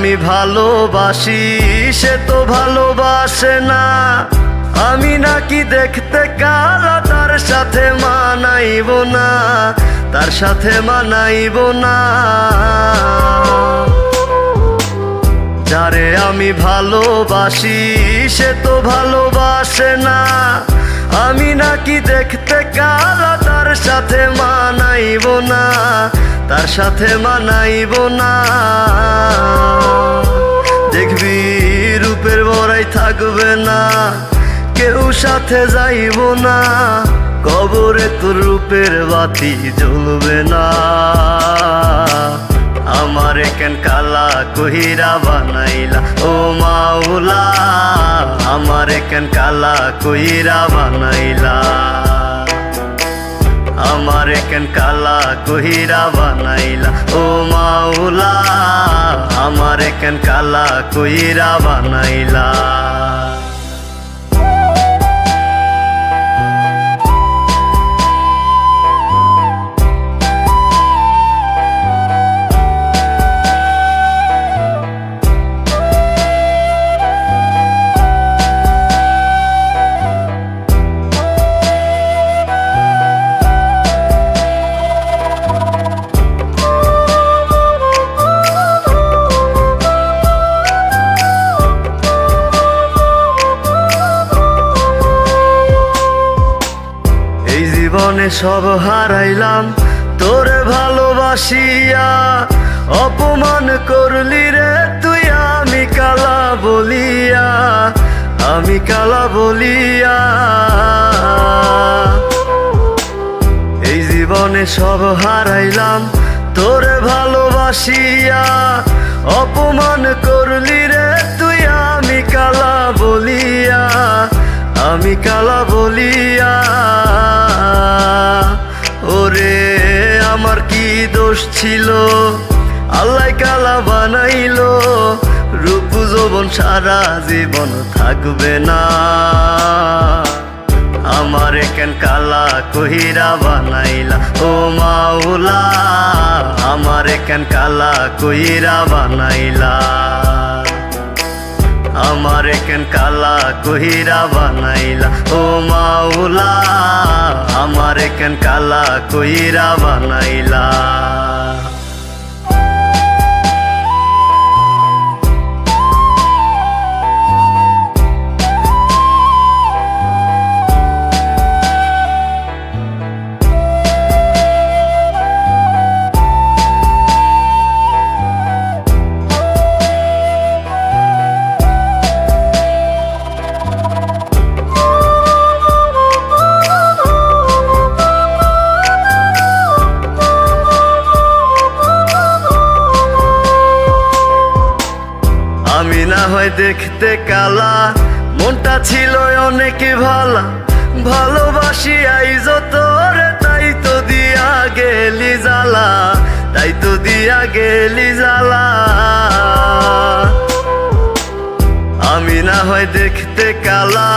আমি ভালোবাসি সে তো ভালোবাসে না। আমি নাকি দেখতে কালা, তার সাথে মানাইব না, তার সাথে মানাইব না। যারে আমি ভালোবাসি সে তো ভালোবাসে না। আমি নাকি দেখতে কালা, তার সাথে মানাইব না, তার সাথে মানাইব না। দেখবি রূপের বড়াই থাকবে না, কেউ সাথে যাইব না, কবরে তোর রূপের বাতি জ্বলবে না। আমারে কেন কালা কহিরা বানাইলা ও মাওলা, আমারে কেন কালা কহিরা বানাইলা, আমারে কেন কালা কহিরা বানাইলা ও মাওলা, আমারে কেন কালা কহিরা বানাইলা। জীবনে সব হারাইলাম তোরে ভালোবাসিয়া, অপমান করলি রে তুই আমি কালা বলিয়া, আমি কালা বলিয়া। এই জীবনে সব হারাইলাম তোরে ভালোবাসিয়া, অপমান করলি রে তুই আমি কালা বলিয়া, আমি কালা বলিয়া। ওরে আমার কি দোষ ছিল, আল্লাহ কালা বানাইলো, রূপ যৌবন সারা জীবন থাকবে না। আমারে কেন কালা কহিরা বানাইলা ও মাওলা, আমারে কেন কালা কহিরা বানাইলা, আমারে কেন কালা কহিরা বানাইলা ও মাওলা, আমারে কেন কালা কহিরা বানাইলা। আমি না হয় দেখতে কালা, মনটা ছিল অনেক ভালা, ভালোবাসি আইজ তোরে তাই তো দিয়া গেলি জ্বালা, তাই তো দিয়া গেলি জ্বালা। আমি না হয় দেখতে কালা,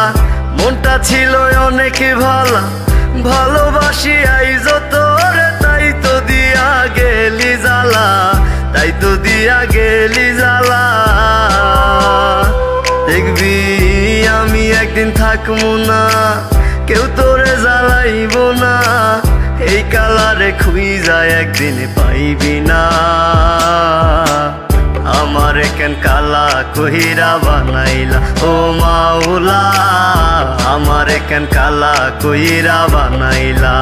মনটা ছিল অনেক ভালা, ভালোবাসি আইজ তোরে তাই তো দিয়া গেলি জ্বালা, তাই তো দিয়া গেলি জ্বালা। দেখবি আমি একদিন থাকবো না, কেউ তোরে জ্বালাইব না, এই কালারে খুঁজা একদিন পাইবি না। আমারে কেন কালা কহিরা বানাইলা ও মাওলা, আমারে কেন কালা কহিরা বানাইলা।